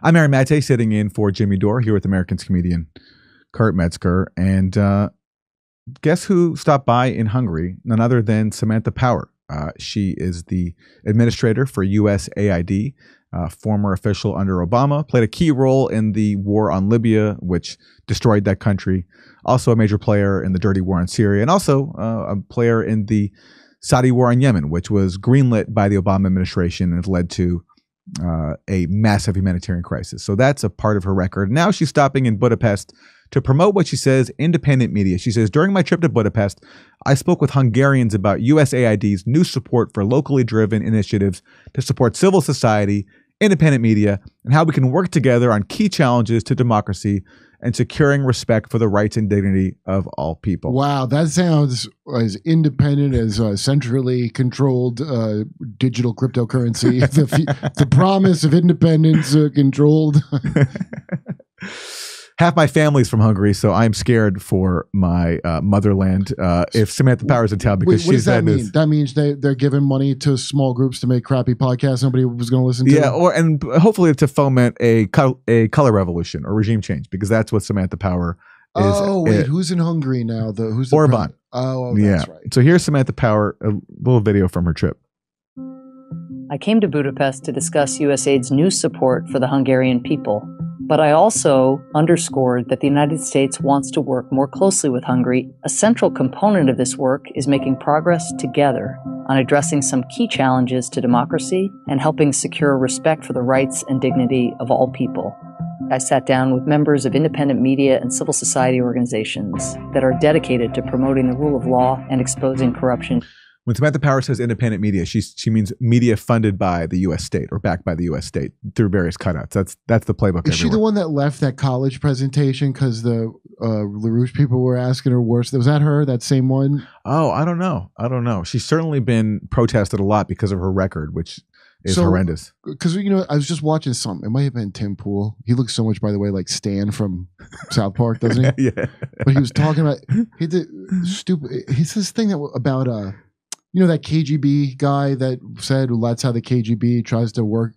I'm Aaron Maté, sitting in for Jimmy Dore here with Americans comedian Kurt Metzger. And guess who stopped by in Hungary? None other than Samantha Power. She is the administrator for USAID, former official under Obama, played a key role in the war on Libya, which destroyed that country. Also a major player in the dirty war on Syria, and also a player in the Saudi war on Yemen, which was greenlit by the Obama administration and led to a massive humanitarian crisis. So that's a part of her record. Now she's stopping in Budapest to promote what she says, independent media. She says, during my trip to Budapest, I spoke with Hungarians about USAID's new support for locally driven initiatives to support civil society, independent media, and how we can work together on key challenges to democracy and securing respect for the rights and dignity of all people. Wow, that sounds as independent as centrally controlled digital cryptocurrency. The promise of independence controlled. Half my family's from Hungary, so I'm scared for my motherland if Samantha Power's in town, because what does that mean? That means they're giving money to small groups to make crappy podcasts nobody was going to listen to? Yeah, and hopefully to foment a color revolution or regime change, because that's what Samantha Power is. Oh, wait, who's in Hungary now? Who's Orban. That's right. So here's Samantha Power, a little video from her trip. I came to Budapest to discuss USAID's new support for the Hungarian people. But I also underscored that the United States wants to work more closely with Hungary. A central component of this work is making progress together on addressing some key challenges to democracy and helping secure respect for the rights and dignity of all people. I sat down with members of independent media and civil society organizations that are dedicated to promoting the rule of law and exposing corruption. When Samantha Power says independent media, she means media funded by the U.S. state or backed by the U.S. state through various cutouts. That's the playbook. Is she the one that left that college presentation because the LaRouche people were asking her worse? Was that her? That same one? Oh, I don't know. She's certainly been protested a lot because of her record, which is horrendous. Because I was just watching something. It might have been Tim Pool. He looks so much, by the way, like Stan from South Park, doesn't he? Yeah. But he was talking about He's this thing about that KGB guy that said, well, that's how the KGB tries to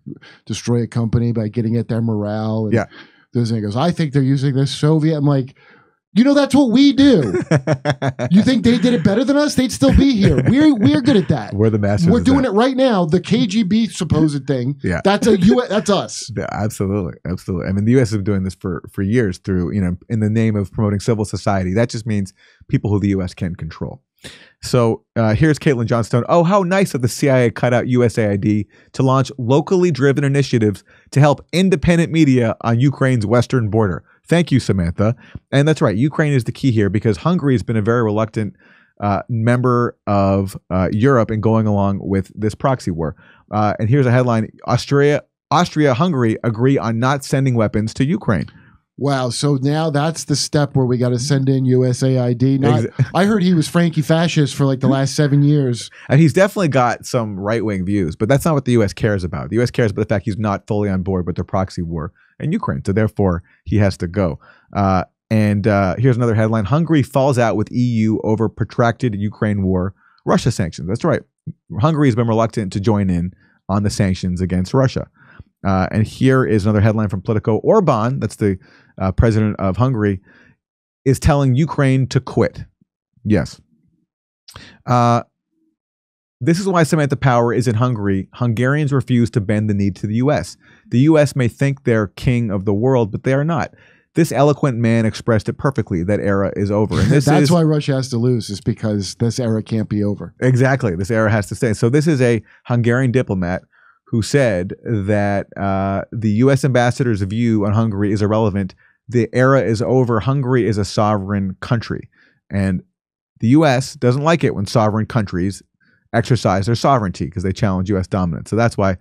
destroy a company by getting at their morale. And yeah. He goes, I think they're using this Soviet. I'm like, that's what we do. You think they did it better than us? They'd still be here. We're good at that. We're the masters. We're doing it right now. The KGB supposed thing. Yeah. That's us. Yeah, absolutely. I mean, the U.S. has been doing this for years through, in the name of promoting civil society. That just means people who the U.S. can control. So here's Caitlin Johnstone. Oh, how nice of the CIA cut out USAID to launch locally driven initiatives to help independent media on Ukraine's western border. Thank you, Samantha. And that's right. Ukraine is the key here, because Hungary has been a very reluctant member of Europe in going along with this proxy war. And here's a headline. AustriaHungary agree on not sending weapons to Ukraine. Wow. So now that's the step where we got to send in USAID. I heard he was Frankie fascist for like the last 7 years. And he's definitely got some right-wing views, but that's not what the U.S. cares about. The U.S. cares about the fact he's not fully on board with the proxy war in Ukraine. So therefore, he has to go. And here's another headline. Hungary falls out with EU over protracted Ukraine war, Russia sanctions. That's right. Hungary has been reluctant to join in on the sanctions against Russia. And here is another headline from Politico. Orban, that's the president of Hungary, is telling Ukraine to quit. Yes. This is why Samantha Power is in Hungary. Hungarians refuse to bend the knee to the U.S. The U.S. may think they're king of the world, but they are not. This eloquent man expressed it perfectly. That era is over. And that's why Russia has to lose, is because this era can't be over. Exactly. This era has to stay. So this is a Hungarian diplomat who said that the U.S. ambassador's view on Hungary is irrelevant. The era is over. Hungary is a sovereign country. And the U.S. doesn't like it when sovereign countries exercise their sovereignty, because they challenge U.S. dominance. So that's why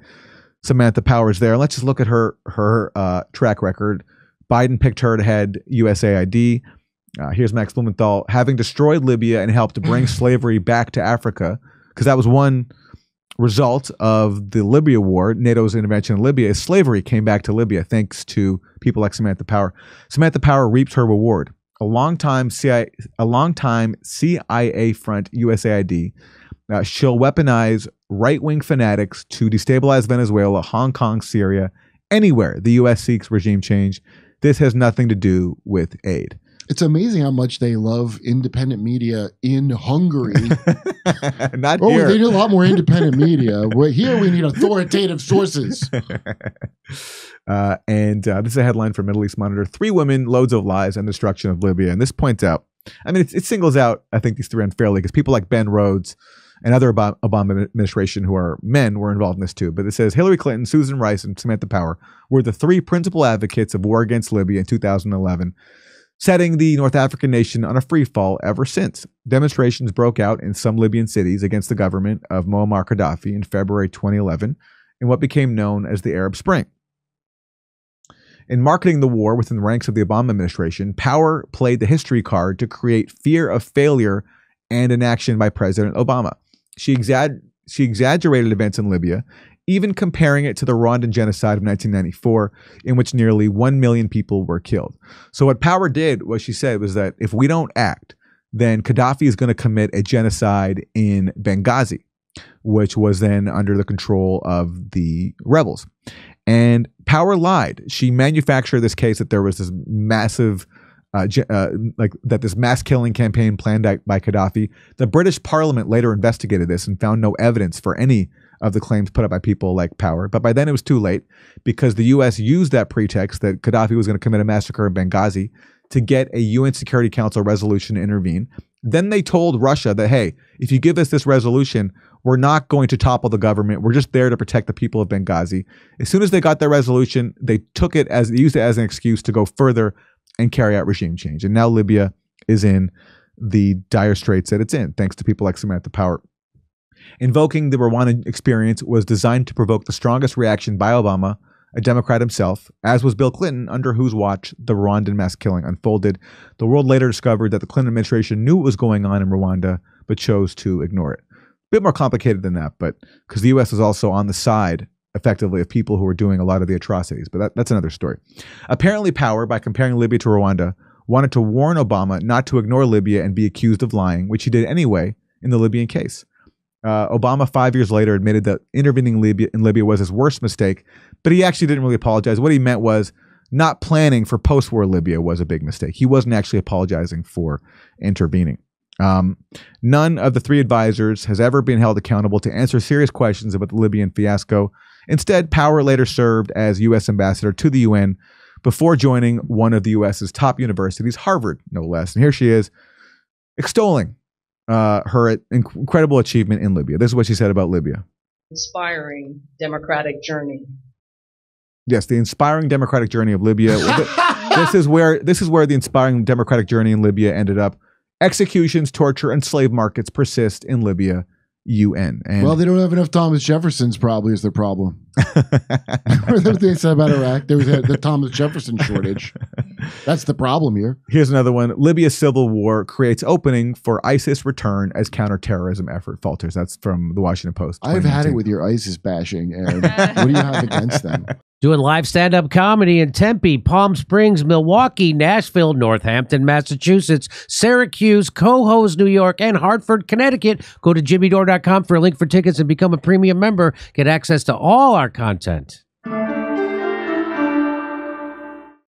Samantha Power is there. Let's just look at her track record. Biden picked her to head USAID. Here's Max Blumenthal. Having destroyed Libya and helped to bring slavery back to Africa, because that was one result of the Libya war, NATO's intervention in Libya, is slavery came back to Libya thanks to people like Samantha Power. Samantha Power reaped her reward. A longtime CIA front, USAID. She'll weaponize right-wing fanatics to destabilize Venezuela, Hong Kong, Syria, anywhere the U.S. seeks regime change, this has nothing to do with aid. It's amazing how much they love independent media in Hungary. Not Oh, here. they need a lot more independent media. Here we need authoritative sources. And this is a headline from Middle East Monitor. 3 women, loads of lies, and destruction of Libya. And this points out, I mean, it singles out, I think, these 3 unfairly, because people like Ben Rhodes and other Obama administration who are men were involved in this too. But it says Hillary Clinton, Susan Rice, and Samantha Power were the 3 principal advocates of war against Libya in 2011, setting the North African nation on a free fall ever since. Demonstrations broke out in some Libyan cities against the government of Muammar Gaddafi in February 2011 in what became known as the Arab Spring. In marketing the war within the ranks of the Obama administration, Power played the history card to create fear of failure and inaction by President Obama. She exaggerated events in Libya, even comparing it to the Rwandan genocide of 1994, in which nearly 1 million people were killed. So what Power did, what she said, was that if we don't act, then Gaddafi is going to commit a genocide in Benghazi, which was then under the control of the rebels. And Power lied. She manufactured this case that there was this massive this mass killing campaign planned by Gaddafi. The British Parliament later investigated this and found no evidence for any of the claims put up by people like Power. But by then it was too late, because the U.S. used that pretext that Gaddafi was going to commit a massacre in Benghazi to get a UN Security Council resolution to intervene. Then they told Russia that, hey, if you give us this resolution, we're not going to topple the government. We're just there to protect the people of Benghazi. As soon as they got their resolution, they used it as an excuse to go further and carry out regime change. And now Libya is in the dire straits that it's in, thanks to people like Samantha Power. Invoking the Rwandan experience was designed to provoke the strongest reaction by Obama, a Democrat himself, as was Bill Clinton, under whose watch the Rwandan mass killing unfolded. The world later discovered that the Clinton administration knew what was going on in Rwanda, but chose to ignore it. A bit more complicated than that, but because the U.S. was also on the side, effectively, of people who were doing a lot of the atrocities. But that's another story. Apparently, Power, by comparing Libya to Rwanda, wanted to warn Obama not to ignore Libya and be accused of lying, which he did anyway in the Libyan case. Obama 5 years later admitted that intervening in Libya was his worst mistake, but he actually didn't really apologize. What he meant was not planning for post-war Libya was a big mistake. He wasn't actually apologizing for intervening. None of the 3 advisors has ever been held accountable to answer serious questions about the Libyan fiasco. Instead, Power later served as U.S. ambassador to the UN before joining one of the U.S.'s top universities, Harvard, no less. And here she is extolling her incredible achievement in Libya. This is what she said about Libya. Inspiring democratic journey. Yes, the inspiring democratic journey of Libya. This is where the inspiring democratic journey in Libya ended up. Executions, torture, and slave markets persist in Libya. UN. And well, they don't have enough Thomas Jeffersons, probably, is their problem. Remember what they said about Iraq? There was the Thomas Jefferson shortage. That's the problem here. Here's another one. Libya's civil war creates opening for ISIS return as counterterrorism effort falters. That's from the Washington Post. I've had it with your ISIS bashing, Aaron. What do you have against them? Doing live stand-up comedy in Tempe, Palm Springs, Milwaukee, Nashville, Northampton, Massachusetts, Syracuse, Cohoes, New York, and Hartford, Connecticut. Go to jimmydore.com for a link for tickets and become a premium member. Get access to all our content.